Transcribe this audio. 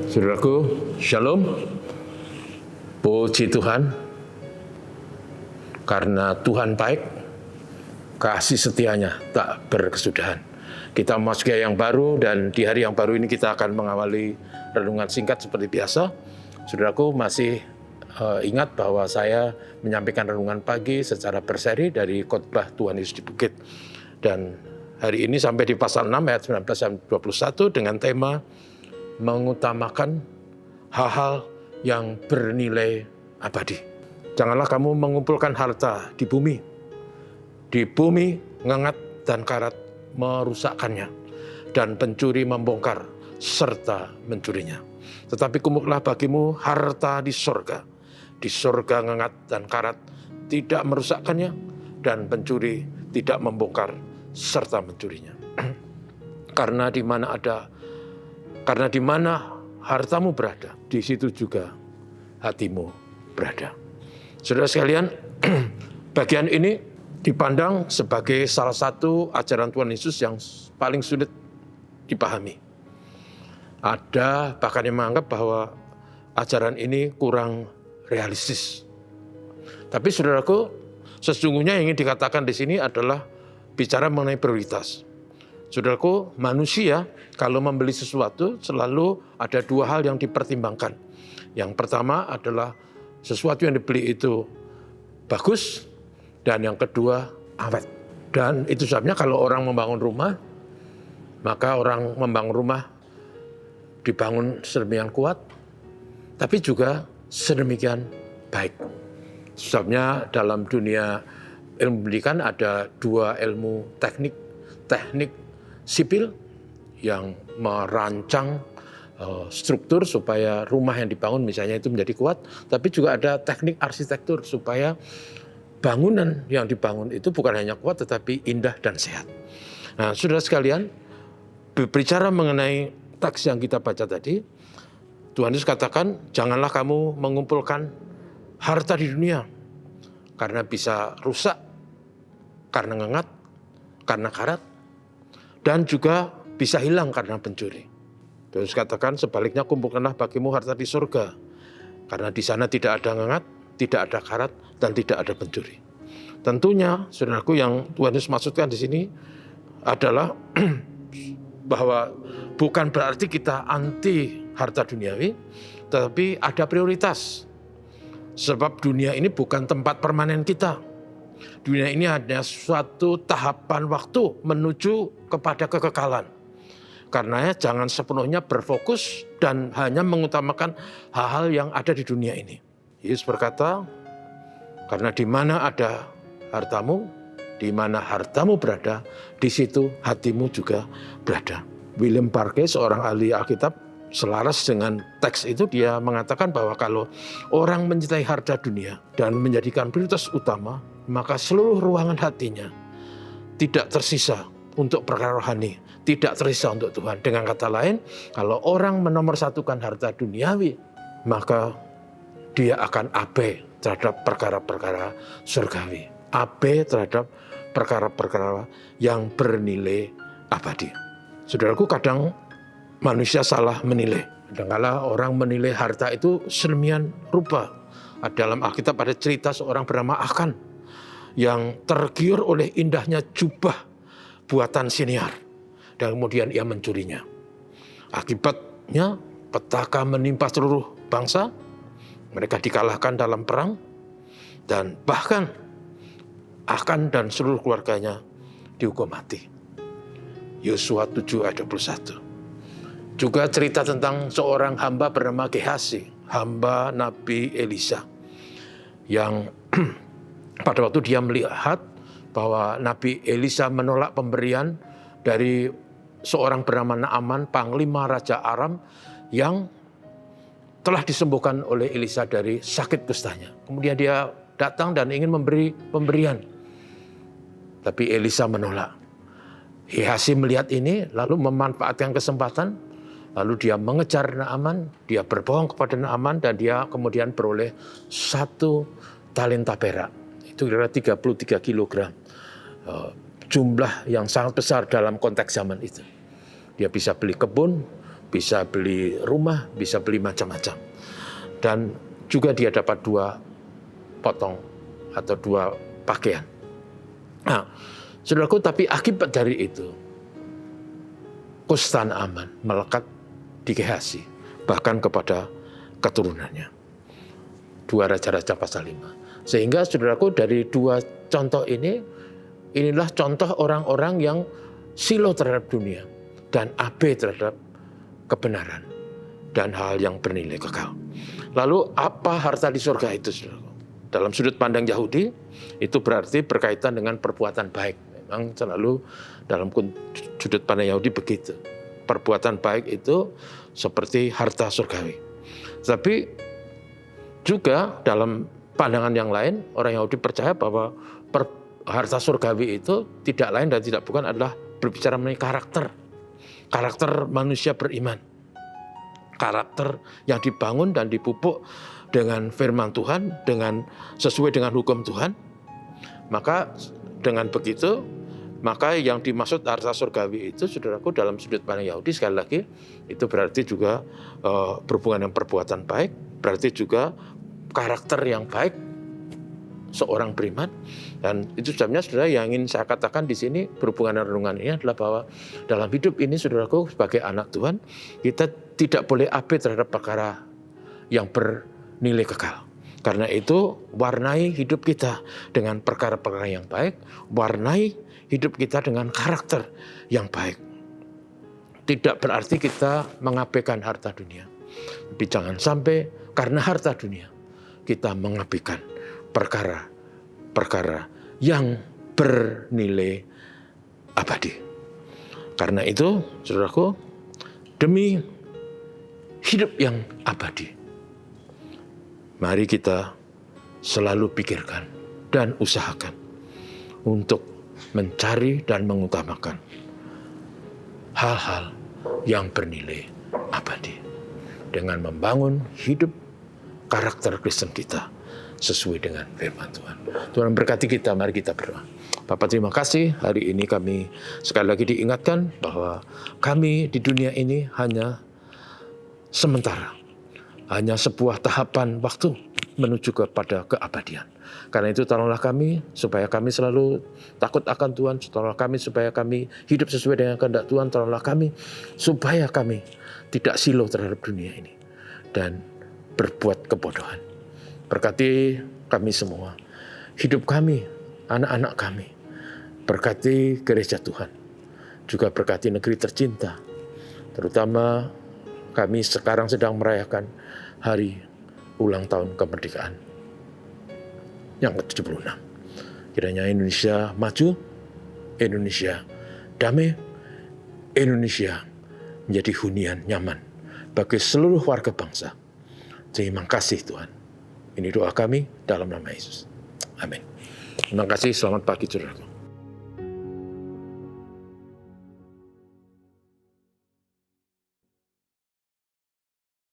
Saudaraku, Shalom. Puji Tuhan, karena Tuhan baik, kasih setianya tak berkesudahan. Kita memasuki yang baru, dan di hari yang baru ini kita akan mengawali renungan singkat seperti biasa. Saudaraku masih ingat bahwa saya menyampaikan renungan pagi secara berseri dari khotbah Tuhan Yesus di Bukit. Dan hari ini sampai di pasal 6 ayat 19-21 dengan tema mengutamakan hal-hal yang bernilai abadi. Janganlah kamu mengumpulkan harta di bumi. Di bumi ngengat dan karat merusakkannya, dan pencuri membongkar serta mencurinya. Tetapi kumpulkanlah bagimu harta di sorga. Di sorga ngengat dan karat tidak merusakkannya, dan pencuri tidak membongkar serta mencurinya. Karena di mana hartamu berada, di situ juga hatimu berada. Saudara sekalian, bagian ini dipandang sebagai salah satu ajaran Tuhan Yesus yang paling sulit dipahami. Ada bahkan yang menganggap bahwa ajaran ini kurang realistis. Tapi saudaraku, sesungguhnya yang ingin dikatakan di sini adalah bicara mengenai prioritas. Saudaraku, manusia kalau membeli sesuatu selalu ada dua hal yang dipertimbangkan. Yang pertama adalah sesuatu yang dibeli itu bagus, dan yang kedua awet. Dan itu sebabnya kalau orang membangun rumah, maka orang membangun rumah dibangun sedemikian kuat, tapi juga sedemikian baik. Sebabnya dalam dunia ilmu pendidikan ada dua ilmu teknik sipil yang merancang struktur supaya rumah yang dibangun misalnya itu menjadi kuat, tapi juga ada teknik arsitektur supaya bangunan yang dibangun itu bukan hanya kuat tetapi indah dan sehat. Nah, saudara sekalian, berbicara mengenai teks yang kita baca tadi, Tuhan Yesus katakan, janganlah kamu mengumpulkan harta di dunia, karena bisa rusak, karena ngengat, karena karat, dan juga bisa hilang karena pencuri. Terus katakan sebaliknya, kumpulkanlah bagimu harta di surga, karena di sana tidak ada ngengat, tidak ada karat, dan tidak ada pencuri. Tentunya, saudaraku, yang Tuhan Yesus maksudkan di sini adalah bahwa bukan berarti kita anti harta duniawi, tetapi ada prioritas. Sebab dunia ini bukan tempat permanen kita. Dunia ini hanya suatu tahapan waktu menuju kepada kekekalan. Karenanya jangan sepenuhnya berfokus dan hanya mengutamakan hal-hal yang ada di dunia ini. Yesus berkata, karena di mana ada hartamu, di mana hartamu berada, di situ hatimu juga berada. William Barclay, seorang ahli Alkitab, selaras dengan teks itu, dia mengatakan bahwa kalau orang mencintai harta dunia dan menjadikan prioritas utama, maka seluruh ruangan hatinya tidak tersisa untuk perkara rohani, tidak tersisa untuk Tuhan. Dengan kata lain, kalau orang menomorsatukan harta duniawi, maka dia akan abai terhadap perkara-perkara surgawi, abai terhadap perkara-perkara yang bernilai abadi. Saudaraku, kadang manusia salah menilai. Kadang-kala orang menilai harta itu sedemikian rupa. Dalam Alkitab ada cerita seorang bernama Akan yang tergiur oleh indahnya jubah buatan Siniar, dan kemudian ia mencurinya. Akibatnya petaka menimpa seluruh bangsa, mereka dikalahkan dalam perang, dan bahkan Akan dan seluruh keluarganya dihukum mati. Yosua 7 ayat 21. Juga cerita tentang seorang hamba bernama Gehasi, hamba Nabi Elisa, yang pada waktu dia melihat bahwa Nabi Elisa menolak pemberian dari seorang bernama Naaman, panglima Raja Aram, yang telah disembuhkan oleh Elisa dari sakit kustanya. Kemudian dia datang dan ingin memberi pemberian, tapi Elisa menolak. Gehasi melihat ini, lalu memanfaatkan kesempatan, lalu dia mengejar Naaman, dia berbohong kepada Naaman, dan dia kemudian beroleh 1 talenta perak. Itu kira-kira 33 kilogram. Jumlah yang sangat besar dalam konteks zaman itu. Dia bisa beli kebun, bisa beli rumah, bisa beli macam-macam. Dan juga dia dapat 2 potong atau 2 pakaian. Nah, saudaraku, tapi akibat dari itu, Kustan Aman melekat di Gehazi, bahkan kepada keturunannya. 2 Raja-Raja pasal 5. Sehingga saudaraku, dari 2 contoh ini, inilah contoh orang-orang yang silo terhadap dunia dan abe terhadap kebenaran dan hal yang bernilai kekal. Lalu apa harta di surga itu, saudaraku? Dalam sudut pandang Yahudi, itu berarti berkaitan dengan perbuatan baik. Memang selalu dalam sudut pandang Yahudi begitu. Perbuatan baik itu seperti harta surgawi. Tapi juga dalam pandangan yang lain, orang Yahudi percaya bahwa harta surgawi itu tidak lain dan tidak bukan adalah berbicara mengenai karakter manusia beriman, karakter yang dibangun dan dipupuk dengan firman Tuhan, sesuai dengan hukum Tuhan. Maka dengan begitu, maka yang dimaksud harta surgawi itu, saudaraku, dalam sudut pandang Yahudi, sekali lagi, itu berarti juga berhubungan dengan perbuatan baik, berarti juga karakter yang baik seorang beriman. Dan itu sebenarnya, saudara, yang ingin saya katakan di sini berhubungan dengan renungan ini adalah bahwa dalam hidup ini, saudaraku, sebagai anak Tuhan, kita tidak boleh abe terhadap perkara yang bernilai kekal. Karena itu, warnai hidup kita dengan perkara-perkara yang baik, warnai hidup kita dengan karakter yang baik. Tidak berarti kita mengabaikan harta dunia. Tapi jangan sampai karena harta dunia, kita mengabaikan perkara yang bernilai abadi. Karena itu, saudaraku, demi hidup yang abadi, mari kita selalu pikirkan dan usahakan untuk mencari dan mengutamakan hal-hal yang bernilai abadi dengan membangun hidup karakter Kristen kita sesuai dengan firman Tuhan. Tuhan berkati kita, mari kita berdoa. Bapak, terima kasih, hari ini kami sekali lagi diingatkan bahwa kami di dunia ini hanya sementara, hanya sebuah tahapan waktu menuju kepada keabadian. Karena itu tolonglah kami supaya kami selalu takut akan Tuhan, tolonglah kami supaya kami hidup sesuai dengan kehendak Tuhan, tolonglah kami supaya kami tidak silo terhadap dunia ini dan berbuat kebodohan. Berkati kami semua, hidup kami, anak-anak kami, berkati gereja Tuhan, juga berkati negeri tercinta, terutama kami sekarang sedang merayakan hari ulang tahun kemerdekaan yang ke-76. Kiranya Indonesia maju, Indonesia damai, Indonesia menjadi hunian nyaman bagi seluruh warga bangsa. Terima kasih Tuhan. Ini doa kami dalam nama Yesus. Amin. Terima kasih, selamat pagi saudaraku.